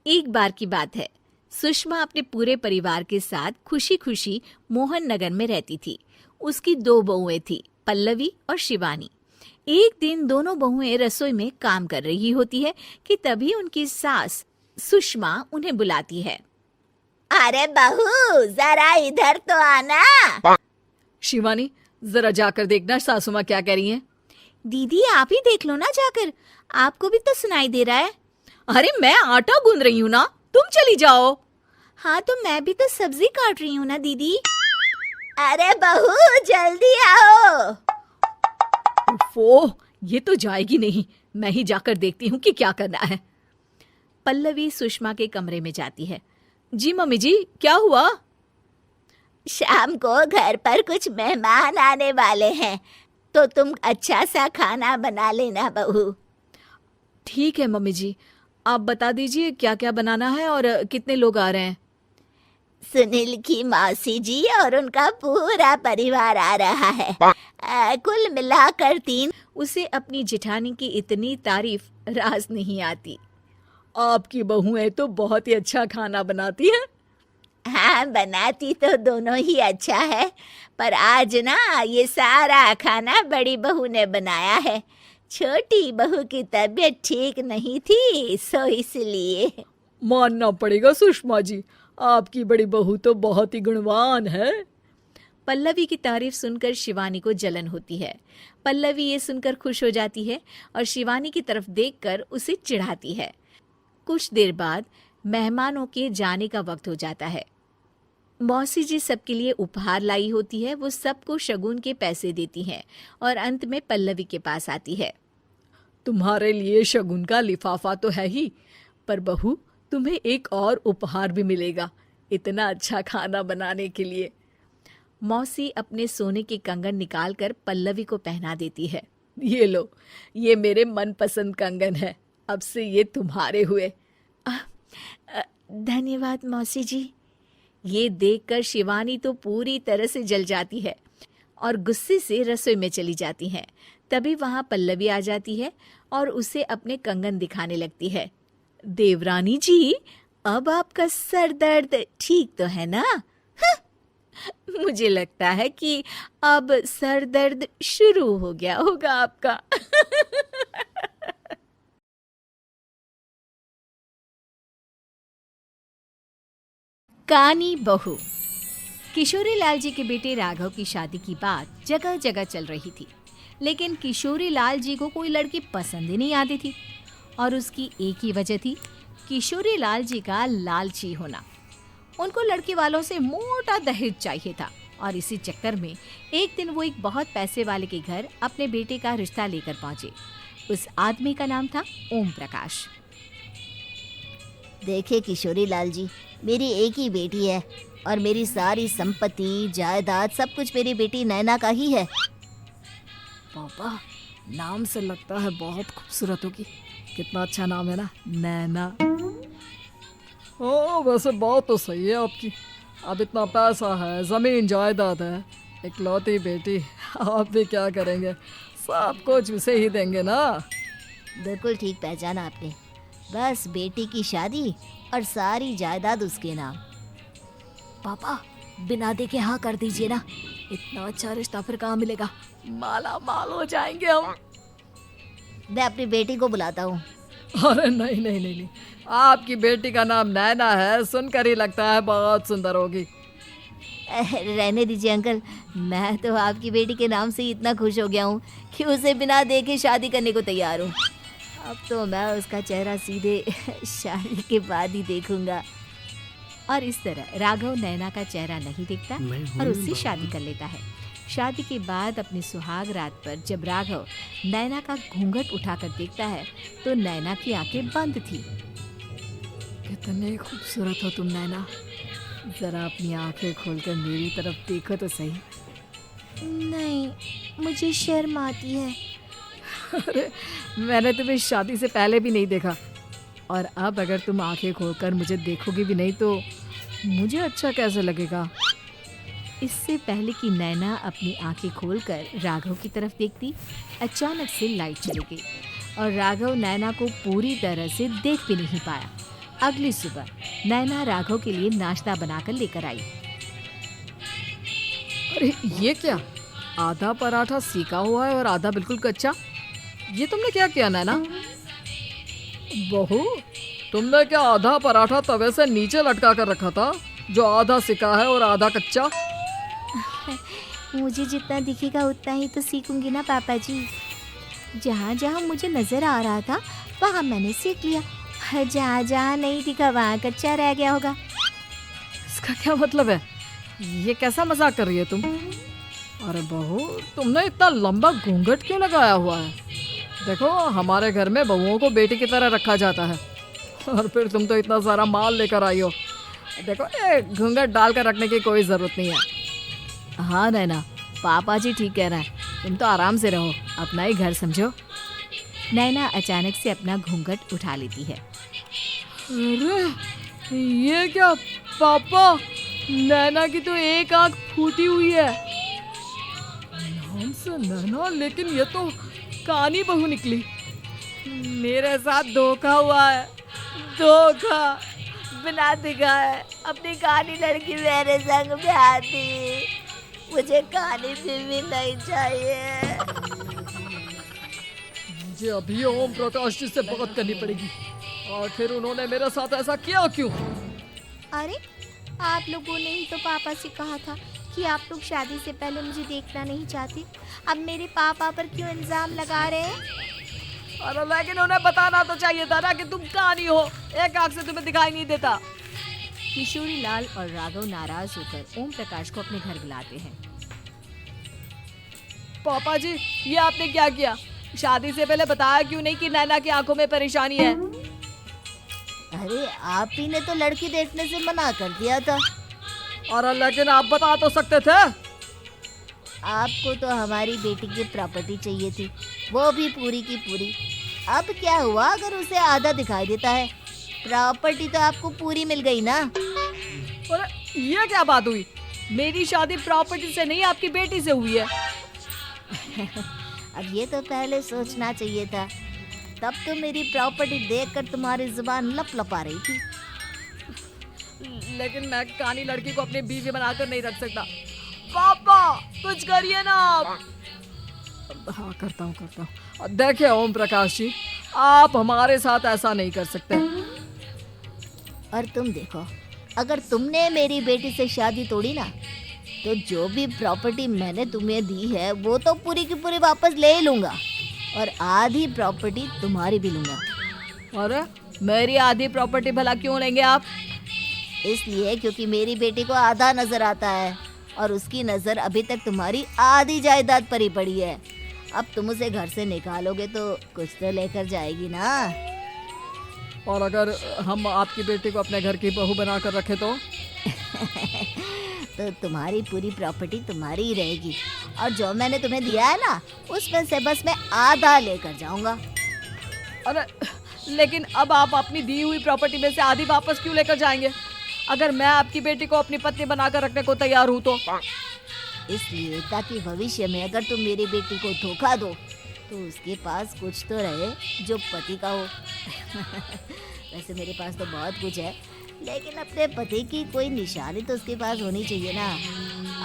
एक बार की बात है, सुषमा अपने पूरे परिवार के साथ खुशी खुशी मोहन नगर में रहती थी। उसकी 2 बहुएं थी, पल्लवी और शिवानी। एक दिन दोनों बहुएं रसोई में काम कर रही होती है कि तभी उनकी सास सुषमा उन्हें बुलाती है। अरे बहू, जरा इधर तो आना। शिवानी, जरा जाकर देखना सासू माँ क्या कह रही हैं। दीदी आप ही देख लो ना जाकर, आपको भी तो सुनाई दे रहा है। अरे मैं आटा गूंद रही हूँ ना, तुम चली जाओ। हाँ तो मैं भी तो सब्जी काट रही हूँ ना दीदी। अरे बहू जल्दी आओ। ओह, ये तो जाएगी नहीं। मैं ही जाकर देखती हूँ कि क्या करना है। पल्लवी सुषमा के कमरे में जाती है। जी मम्मी जी, क्या हुआ? शाम को घर पर कुछ मेहमान आने वाले हैं, तो तुम अच्छा सा खाना बना लेना बहू। ठीक है मम्मी जी, आप बता दीजिए क्या क्या बनाना है और कितने लोग आ रहे हैं। सुनील की मौसी जी और उनका पूरा परिवार आ रहा है। कुल मिलाकर 3। उसे अपनी जेठानी की इतनी तारीफ रास नहीं आती। आपकी बहुएं तो बहुत ही अच्छा खाना बनाती हैं। हाँ, बनाती तो दोनों ही अच्छा है, पर आज ना ये सारा खाना बड़ी बहू ने बनाया है। छोटी बहू की तबीयत ठीक नहीं थी, सो इसलिए। मानना पड़ेगा सुषमा जी, आपकी बड़ी बहू तो बहुत ही गुणवान है। पल्लवी की तारीफ सुनकर शिवानी को जलन होती है। पल्लवी ये सुनकर खुश हो जाती है और शिवानी की तरफ देखकर उसे चिढ़ाती है। कुछ देर बाद मेहमानों के जाने का वक्त हो जाता है। मौसी जी सबके लिए उपहार लाई होती है। वो सबको शगुन के पैसे देती हैं और अंत में पल्लवी के पास आती है। तुम्हारे लिए शगुन का लिफाफा तो है ही, पर बहू तुम्हें एक और उपहार भी मिलेगा, इतना अच्छा खाना बनाने के लिए। मौसी अपने सोने के कंगन निकालकर पल्लवी को पहना देती है। ये लो, ये मेरे मनपसंद कंगन है, अब से ये तुम्हारे हुए। धन्यवाद मौसी जी। ये देखकर शिवानी तो पूरी तरह से जल जाती है और गुस्से से रसोई में चली जाती है। तभी वहां पल्लवी आ जाती है और उसे अपने कंगन दिखाने लगती है। देवरानी जी, अब आपका सर दर्द ठीक तो है ना? मुझे लगता है कि अब सर दर्द शुरू हो गया होगा आपका। कानी बहू। किशोरी लाल जी के बेटे राघव की शादी की बात जगह जगह चल रही थी, लेकिन किशोरी लाल जी को कोई लड़की पसंद ही नहीं आती थी और उसकी एक ही वजह थी, किशोरी लाल जी का लालची होना। उनको लड़की वालों से मोटा दहेज चाहिए था और इसी चक्कर में एक दिन वो एक बहुत पैसे वाले के घर अपने बेटे का रिश्ता लेकर पहुंचे। उस आदमी का नाम था ओम प्रकाश। देखे किशोरी लाल जी, मेरी एक ही बेटी है और मेरी सारी संपत्ति जायदाद सब कुछ मेरी बेटी नैना का ही है। पापा, नाम से लगता है बहुत खूबसूरत होगी। कितना अच्छा नाम है ना, नैना। ओ, वैसे बात तो सही है आपकी। अब इतना पैसा है, जमीन जायदाद है, इकलौती बेटी, आप भी क्या करेंगे? सब कुछ उसे ही देंगे ना। बिल्कुल ठीक पहचाना आपने। बस बेटी की शादी और सारी जायदाद उसके नाम। पापा, बिना देखे हाँ कर दीजिए ना, इतना अच्छा रिश्ता फिर कहाँ मिलेगा? माला माल हो जाएंगे हम। मैं अपनी बेटी को बुलाता हूँ। अरे नहीं नहीं नहीं नहीं, आपकी बेटी का नाम नैना है, सुनकर ही लगता है बहुत सुंदर होगी। रहने दीजिए अंकल, मैं तो आपकी बेटी के नाम से ही इतना खुश हो गया हूँ कि उसे बिना देखे शादी करने को तैयार हूँ। अब तो मैं उसका चेहरा सीधे शादी के बाद ही देखूंगा। और इस तरह राघव नैना का चेहरा नहीं देखता और उससे शादी कर लेता है। शादी के बाद अपनी सुहाग रात पर जब राघव नैना का घूंघट उठाकर देखता है तो नैना की आंखें बंद थी। कितने खूबसूरत हो तुम नैना, जरा अपनी आंखें खोलकर मेरी तरफ देखो तो सही। नहीं, मुझे शर्म आती है। अरे, मैंने तुम्हें शादी से पहले भी नहीं देखा, और अब अगर तुम आंखें खोलकर मुझे देखोगी भी नहीं तो मुझे अच्छा कैसे लगेगा? इससे पहले कि नैना अपनी आंखें खोलकर राघव की तरफ देखती, अचानक से लाइट चली गई और राघव नैना को पूरी तरह से देख भी नहीं पाया। अगली सुबह नैना राघव के लिए नाश्ता बनाकर लेकर आई। अरे ये क्या, आधा पराठा सीका हुआ है और आधा बिल्कुल कच्चा। ये तुमने क्या किया नैना? बहू, तुमने क्या आधा पराठा तवे से नीचे लटका कर रखा था, जो आधा सिका है और आधा कच्चा? मुझे जितना दिखेगा उतना ही तो सीखूंगी ना पापा जी। जहाँ जहाँ मुझे नजर आ रहा था वहाँ मैंने सीख लिया, जहाँ जहाँ नहीं दिखा वहाँ कच्चा रह गया होगा। इसका क्या मतलब है? ये कैसा मजाक कर रही है तुम? अरे बहू, तुमने इतना लंबा घूंघट क्यों लगाया हुआ है? देखो, हमारे घर में बहुओं को बेटी की तरह रखा जाता है, और फिर तुम तो इतना सारा माल लेकर आई हो। देखो, ये घूंघट डाल कर रखने की कोई ज़रूरत नहीं है। हाँ नैना, पापा जी ठीक कह रहे हैं, तुम तो आराम से रहो, अपना ही घर समझो। नैना अचानक से अपना घूंघट उठा लेती है। अरे ये क्या पापा, नैना की तो एक आंख फूटी हुई है। नाम से नैना, लेकिन ये तो कानी बहू निकली। मेरे साथ धोखा हुआ है, धोखा। बिना दिखाए अपनी काली लड़की मेरे संग ब्याह दी। मुझे काली भी नहीं चाहिए। मुझे अभी ओम प्रकाश जी से बात करनी पड़ेगी। आखिर उन्होंने मेरे साथ ऐसा किया क्यों? अरे आप लोगों ने ही तो पापा से कहा था कि आप लोग शादी से पहले मुझे देखना नहीं चाहते। अब मेरे पापा पर क्यों इल्जाम लगा रहे हैं? अरे लेकिन उन्हें बताना तो चाहिए था ना कि तुम कानी हो, एक आंख से तुम्हें दिखाई नहीं देता। किशोरी लाल और राघव नाराज होकर ओम प्रकाश को अपने घर बुलाते हैं। पापा जी, ये आपने क्या किया? शादी से पहले बताया क्यों नहीं कि नैना की आंखों में परेशानी है? अरे आप ही ने तो लड़की देखने से मना कर दिया था। और लेकिन आप बता तो सकते थे। आपको तो हमारी बेटी की प्रॉपर्टी चाहिए थी, वो भी पूरी की पूरी। अब क्या हुआ अगर उसे आधा दिखाई देता है? प्रॉपर्टी तो आपको पूरी मिल गई ना। अरे ये क्या बात हुई? मेरी शादी प्रॉपर्टी से नहीं, आपकी बेटी से हुई है। अब ये तो पहले सोचना चाहिए था, तब तो मेरी प्रॉपर्टी देखकर तुम्हारी जुबान लप लपा रही थी। लेकिन मैं कानी लड़की को अपनी बीवी बनाकर नहीं रख सकता। पापा कुछ करिए ना आप। हाँ करता हूँ। देखिए ओम प्रकाश जी, आप हमारे साथ ऐसा नहीं कर सकते। और तुम देखो, अगर तुमने मेरी बेटी से शादी तोड़ी ना, तो जो भी प्रॉपर्टी मैंने तुम्हें दी है वो तो पूरी की पूरी वापस ले ही लूंगा, और आधी प्रॉपर्टी तुम्हारी भी लूंगा। अरे मेरी आधी प्रॉपर्टी भला क्यों लेंगे आप? इसलिए क्योंकि मेरी बेटी को आधा नजर आता है और उसकी नजर अभी तक तुम्हारी आधी जायदाद पर ही पड़ी है। अब तुम उसे घर से निकालोगे तो कुछ तो लेकर जाएगी ना। और अगर हम आपकी बेटी को अपने घर की बहू बनाकर रखे तो? तो तुम्हारी पूरी प्रॉपर्टी तुम्हारी ही रहेगी, और जो मैंने तुम्हें दिया है ना, उसमें से बस मैं आधा लेकर जाऊंगा। अरे लेकिन अब आप अपनी दी हुई प्रॉपर्टी में से आधी वापस क्यों लेकर जाएंगे? अगर मैं आपकी बेटी को अपनी पत्नी बनाकर रखने को तैयार हूँ तो? इसलिए ताकि भविष्य में अगर तुम मेरी बेटी को धोखा दो तो उसके पास कुछ तो रहे जो पति का हो। वैसे मेरे पास तो बहुत कुछ है, लेकिन अपने पति की कोई निशानी तो उसके पास होनी चाहिए ना।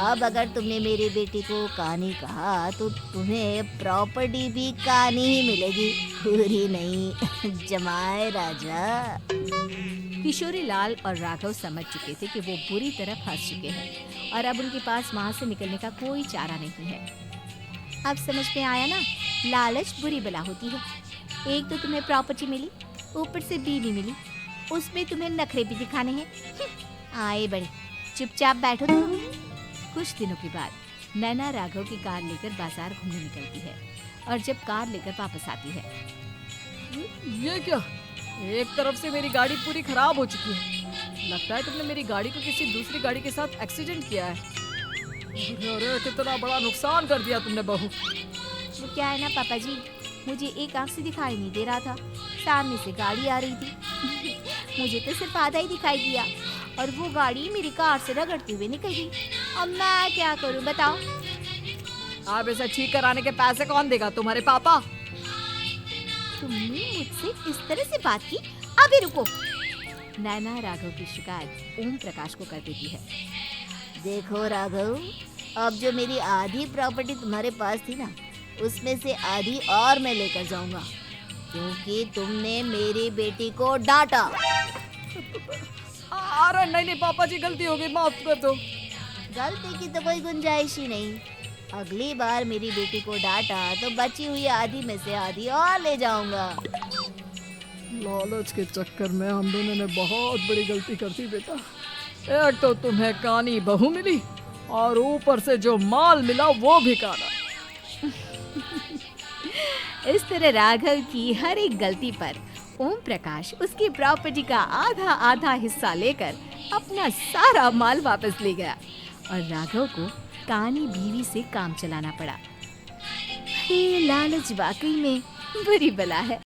अब अगर तुमने मेरी बेटी को कहानी कहा तो तुम्हें प्रॉपर्टी भी कहानी ही मिलेगी, पूरी नहीं। जमाए राजा। किशोरी लाल और राघव समझ चुके थे कि वो बुरी तरह फंस चुके हैं और अब उनके पास वहां से निकलने का कोई चारा नहीं है। अब समझ में आया ना, लालच बुरी बला होती है। एक तो तुम्हें प्रॉपर्टी मिली, ऊपर से बीवी मिली, उसमें तुम्हें नखरे भी दिखाने हैं। आए बड़े, चुपचाप बैठो तुम। कुछ दिनों के बाद नैना राघव की कार लेकर बाजार घूमने निकलती है और जब कार लेकर वापस आती है। ये क्या, एक तरफ से मेरी गाड़ी पूरी खराब हो चुकी है। लगता है तुमने मेरी गाड़ी को किसी दूसरी गाड़ी के साथ एक्सीडेंट किया है। अरे कितना बड़ा नुकसान कर दिया तुमने बहू। वो क्या है ना पापा जी, मुझे एक आंख से दिखाई नहीं दे रहा था, सामने से गाड़ी आ रही थी। मुझे तो सिर्फ आधा ही दिखाई दिया और वो गाड़ी मेरी कार से रगड़ते हुए निकल गई। अब मैं क्या करूं बताओ? आप इसे ठीक कराने के पैसे कौन देगा? तुम्हारे पापा। तुमने मुझसे इस तरह से बात की? अभी रुको। नैना राघव की शिकायत ओम प्रकाश को कर देती है। देखो राघव, अब जो मेरी आधी प्रॉपर्टी तुम्हारे पास थी ना, उसमें से आधी और मैं लेकर जाऊंगा, क्योंकि तुमने मेरी बेटी को डांटा। अरे नहीं नहीं पापा जी, गलती हो गई, माफ कर दो। गलती की तो कोई गुंजाइश ही नहीं। अगली बार मेरी बेटी को डांटा तो बची हुई आधी में से आधी और ले जाऊंगा। लालच के चक्कर में हम दोनों ने बहुत बड़ी गलती कर दी बेटा। एक तो तुम्हें कानी बहू मिली और ऊपर से जो माल मिला वो भी काना। इस तरह राघव की हर एक गलती पर ओम प्रकाश उसकी प्रॉपर्टी का आधा आधा हिस्सा लेकर अपना सारा माल वापस ले गया और राघव को कानी बीवी से काम चलाना पड़ा। ये लालच वाकई में बुरी बला है।